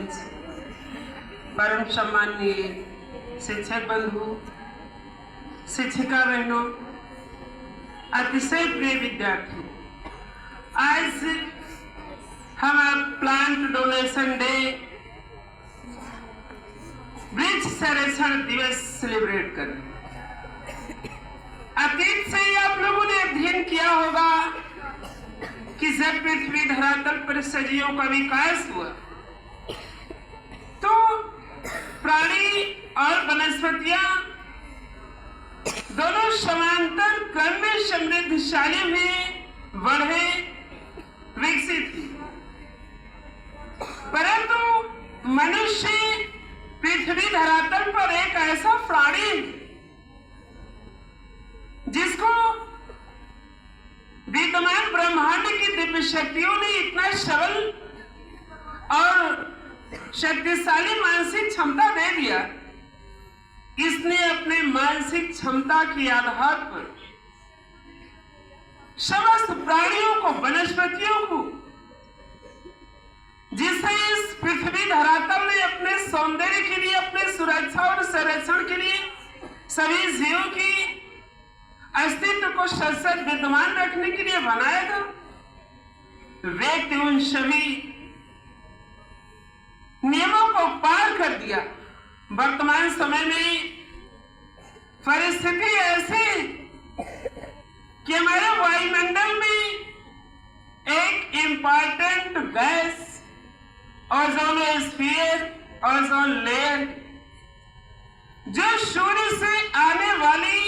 मंच, परम सम्माननीय शिक्षक बंधु, शिक्षिका बहनों, अतिशय प्रिय विद्यार्थी, आज हम प्लांट डोनेशन डे, वृक्ष संरक्षण दिवस सेलिब्रेट कर रहे हैं। अतीत से ही आप लोगों ने अध्ययन किया होगा कि जब पृथ्वी धरातल पर सजीवों का विकास हुआ तो प्राणी और वनस्पतियां दोनों समांतर क्रम में समृद्धशाली हुए, बढ़े, विकसित हुए। परंतु मनुष्य पृथ्वी धरातल पर एक ऐसा प्राणी जिसको विद्यमान ब्रह्मांड की दिव्य शक्तियों ने इतना सबल और शक्तिशाली मानसिक क्षमता दे दिया। इसने अपने मानसिक क्षमता के आधार पर समस्त प्राणियों को, वनस्पतियों को, जिसे इस पृथ्वी धरातल ने अपने सौंदर्य के लिए, अपने सुरक्षा और संरक्षण के लिए, सभी जीवों की अस्तित्व को सशक्त विद्यमान रखने के लिए बनाया था। व्यक्ति उन सभी नियमों को पार कर दिया। वर्तमान समय में परिस्थिति ऐसी कि हमारे वायुमंडल में एक important gas ozonosphere, ozone layer, जो सूर्य से आने वाली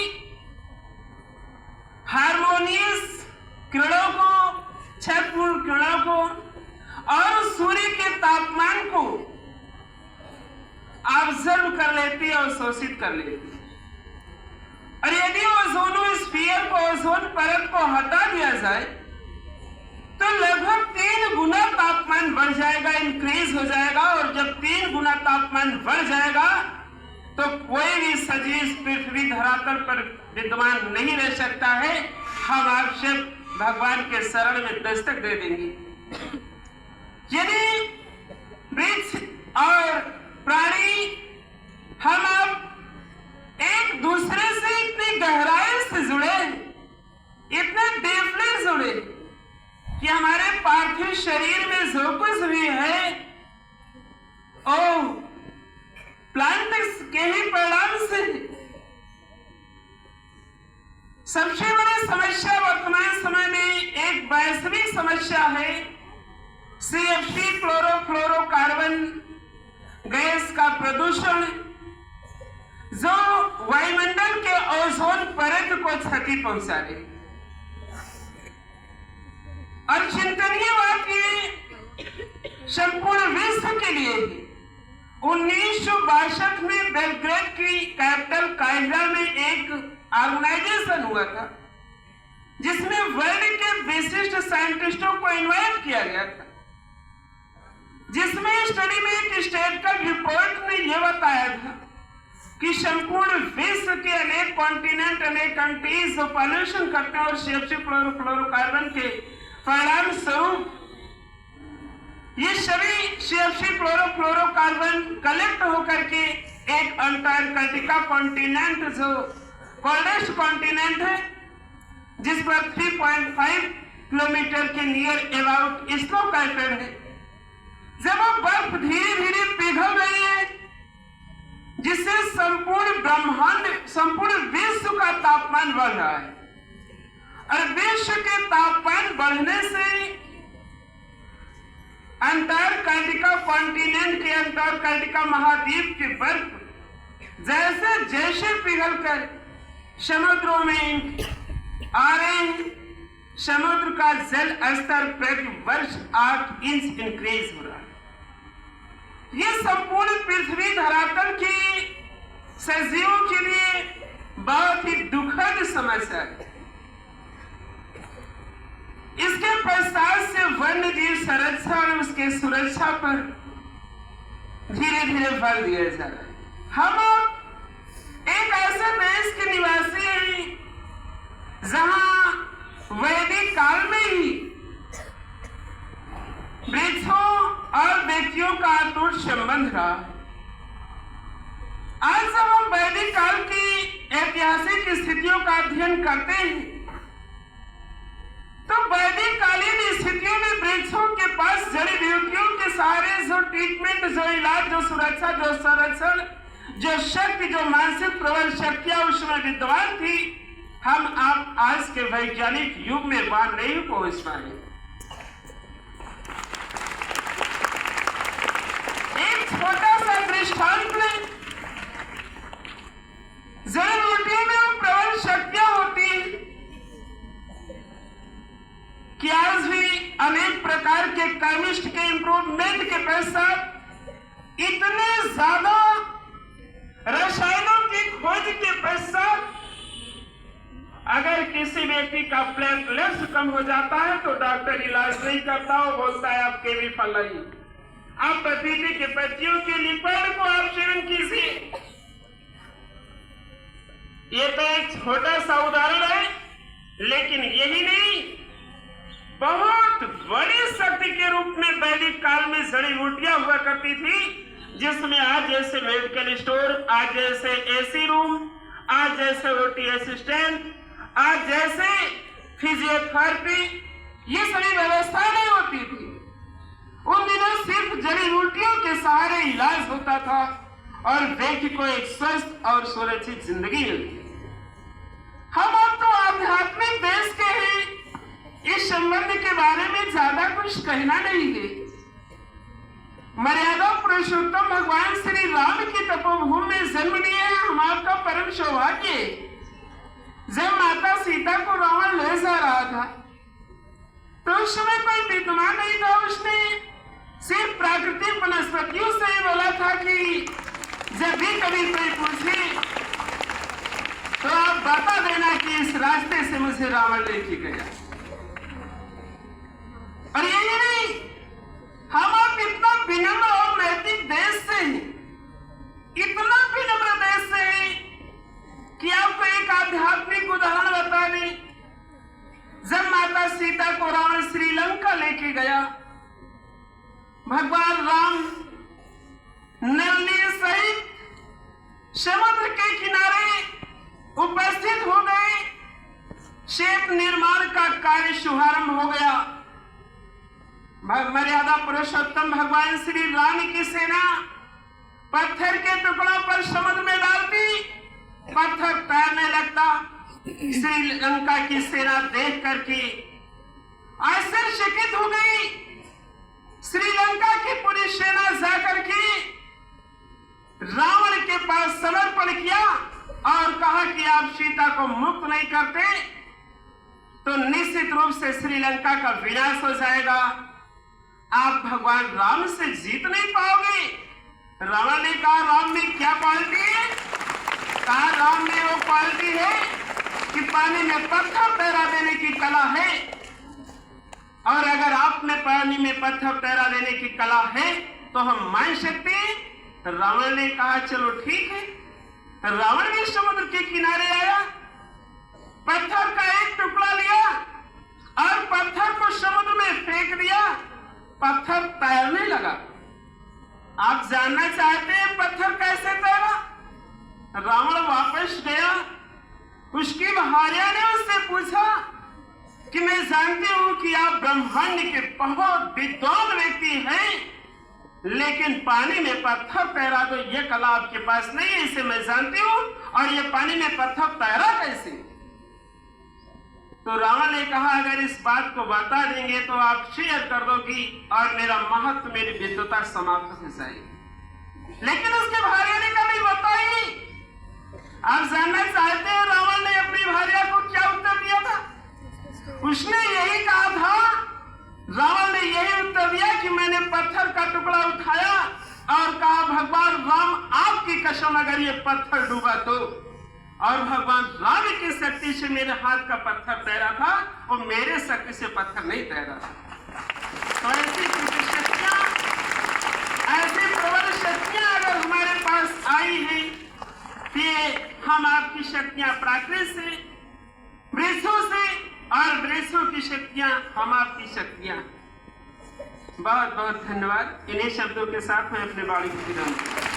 हार्मोनियस किरणों को, छतपूर्ण किरणों को और सूर्य के तापमान को ऑब्जर्व कर लेती है और शोषित कर लेती है। और यदि ओजोनोस्फीयर को, ओजोन परत को हटा दिया जाए तो लगभग 3 गुना तापमान बढ़ जाएगा, इंक्रीज हो जाएगा। और जब 3 गुना तापमान बढ़ जाएगा तो कोई भी सजीव पृथ्वी धरातल पर विद्यमान नहीं रह सकता है। हम आपसे भगवान के शरण में दस्तक दे देंगे। यदि वृक्ष और प्राणी, हम अब एक दूसरे से इतनी गहराई से जुड़े, इतने डीपली जुड़े कि हमारे पार्थिव शरीर में जो कुछ भी है ओ प्लांट के ही परिणाम से। सबसे बड़ी समस्या वर्तमान समय में एक वैश्विक समस्या है CFC क्लोरोफ्लोरोकार्बन गैस का प्रदूषण, जो वायुमंडल के ओजोन परत को क्षति पहुंचा रही। और चिंतनीय बात ये संपूर्ण विश्व के लिए 1962 में बेलग्रेड की कैपिटल कायरा में एक ऑर्गेनाइजेशन हुआ था जिसमें वर्ल्ड के विशिष्ट साइंटिस्टों को इनवाइट किया गया था, जिसमें स्टडी में एक स्टेटिकल रिपोर्ट ने यह बताया था कि संपूर्ण विश्व के अनेक कॉन्टिनेंट, अनेक कंट्रीज जो पॉल्यूशन करते हैं और CFC क्लोरोफ्लोरोकार्बन के परिणाम स्वरूप ये सभी CFC क्लोरोफ्लोरोकार्बन कलेक्ट होकर के एक अंटार्कटिका कॉन्टिनेंट, जो कोल्डेस्ट कॉन्टिनेंट है, जिस पर 3.5 किलोमीटर के नियर अबाउट स्नो कैपेड है, जब वो बर्फ धीरे धीरे पिघल रही है, जिससे संपूर्ण ब्रह्मांड, संपूर्ण विश्व का तापमान बढ़ रहा है। और विश्व के तापमान बढ़ने से अंटार्कटिका कॉन्टिनेंट के, अंटार्कटिका महाद्वीप के बर्फ जैसे जैसे पिघलकर समुद्रों में आ रहे हैं, समुद्र का जल स्तर प्रति वर्ष 8 इंच इंक्रीज हो रहा है। ये संपूर्ण पृथ्वी धरातल की सजीवों के लिए बहुत ही दुखद समस्या है। इसके पश्चात से वन्य जीव संरक्षण और उसके सुरक्षा पर धीरे धीरे बल दिया जा रहा है। हम एक ऐसे देश के निवासी हैं जहां वैदिक काल में ही वृक्षों और व्यक्तियों का अटूट अटूट संबंध रहा। आज जब हम वैदिक काल की ऐतिहासिक स्थितियों का अध्ययन करते हैं तो वैदिक कालीन स्थितियों में वृक्षों के पास जड़ी बूटियों के सहारे जो ट्रीटमेंट, जो इलाज, जो सुरक्षा, जो संरक्षण, जो शक्ति, जो मानसिक प्रबल शक्तियां उसमें विद्यमान थी, हम आप आज के वैज्ञानिक युग में वहां नहीं पहुंच पाए। एक छोटा सा दृष्टांत में जड़ी बूटियों में वो प्रबल शक्तियां होती हैं कि आज भी अनेक प्रकार के केमिस्ट के इंप्रूवमेंट के पश्चात, इतने ज्यादा रसायनों की खोज के पश्चात, अगर किसी व्यक्ति का प्लेटलेट्स कम हो जाता है तो डॉक्टर इलाज नहीं करता, वो बोलता है आप केवी फल लाइए, आप पपीते के पत्तियों के लिक्विड को आप सेवन कीजिए। ये तो एक छोटा सा उदाहरण है, लेकिन यही नहीं, बहुत बड़ी शक्ति के रूप में वैदिक काल में जड़ी बूटियां हुआ करती थी, जिसमें आज जैसे मेडिकल स्टोर, आज जैसे एसी रूम, आज जैसे ओटी असिस्टेंट, आज जैसे फिजियोथेरेपी, ये सभी व्यवस्था नहीं होती थी। उन दिनों सिर्फ जड़ी बूटियों के सहारे इलाज होता था और व्यक्ति को एक स्वस्थ और सुरक्षित जिंदगी मिलती। हम अब तो आध्यात्मिक देश के हैं, इस संबंध के बारे में ज्यादा कुछ कहना नहीं है। मर्यादा पुरुषोत्तम भगवान श्री राम की तपोभूमि में जन्म लिया है, हम आपका परम सौभाग्य। जब माता सीता को रावण ले जा रहा था तो उस समय कोई विद्वान नहीं था, उसने सिर्फ प्राकृतिक वनस्पतियों से ही बोला था कि जब भी कभी कोई पूछे तो आप बता देना कि इस रास्ते से मुझे रावण लेके गया। और यही नहीं, हम आप इतना विनम्र और नैतिक देश से हैं, इतना विनम्र देश से हैं कि आपको एक आध्यात्मिक उदाहरण बता दें। जब माता सीता को रावण श्रीलंका लेके गया, भगवान राम नल नील सहित समुद्र के किनारे उपस्थित हो गए। सेतु निर्माण का कार्य शुभारंभ हो गया। मर्यादा पुरुषोत्तम भगवान श्री राम की सेना पत्थर के टुकड़ों पर समुद्र में डालती, पत्थर तैरने लगता। श्रीलंका की सेना देख करके आश्चर्यचकित हो गई। श्रीलंका की पूरी सेना जाकर के रावण के पास समर्पण किया और कहा कि आप सीता को मुक्त नहीं करते तो निश्चित रूप से श्रीलंका का विनाश हो जाएगा, आप भगवान राम से जीत नहीं पाओगे। रावण ने कहा राम में क्या क्वालिटी है? कहा राम में वो क्वालिटी है कि पानी में पत्थर तैरा देने की कला है, और अगर आप में पानी में पत्थर तैरा देने की कला है तो हम मान सकते हैं। रावण ने कहा चलो ठीक है। रावण भी समुद्र के किनारे आया, पत्थर का एक टुकड़ा लिया और पत्थर को समुद्र में फेंक दिया। पत्थर तैरने लगा। आप जानना चाहते हैं पत्थर कैसे तैरा? रावण वापस गया, उसकी भार्या ने उससे पूछा कि मैं जानती हूं कि आप ब्रह्मांड के बहुत विद्वान व्यक्ति हैं, लेकिन पानी में पत्थर तैरा तो ये कला आपके पास नहीं है, इसे मैं जानती हूं, और ये पानी में पत्थर तैरा कैसे? तो रावण ने कहा अगर इस बात को बता देंगे तो आप शेयर कर दोगी और मेरा महत्व, मेरी विद्वता समाप्त हो जाएगी। लेकिन उसके भार्या ने कभी बताई। आप जानना चाहते हैं रावण ने अपनी भार्या को क्या उत्तर दिया था? उसने यही कहा था, रावण ने यही उत्तर दिया कि मैंने पत्थर का टुकड़ा उठाया और कहा भगवान राम आपकी कसम अगर ये पत्थर डूबा तो, और भगवान राम की शक्ति से मेरे हाथ का पत्थर तैरा था और मेरे शक्ति से पत्थर नहीं तैरा था। तो ऐसी शक्तियां, ऐसी प्रबल शक्तियां अगर हमारे पास आई हैं कि हम आपकी शक्तियां प्राकृत से, वृक्षों से, और वृक्षों की शक्तियां हम आपकी शक्तियां। बहुत बहुत धन्यवाद। इन्हीं शब्दों के साथ मैं अपने वाणी को विराम दूं।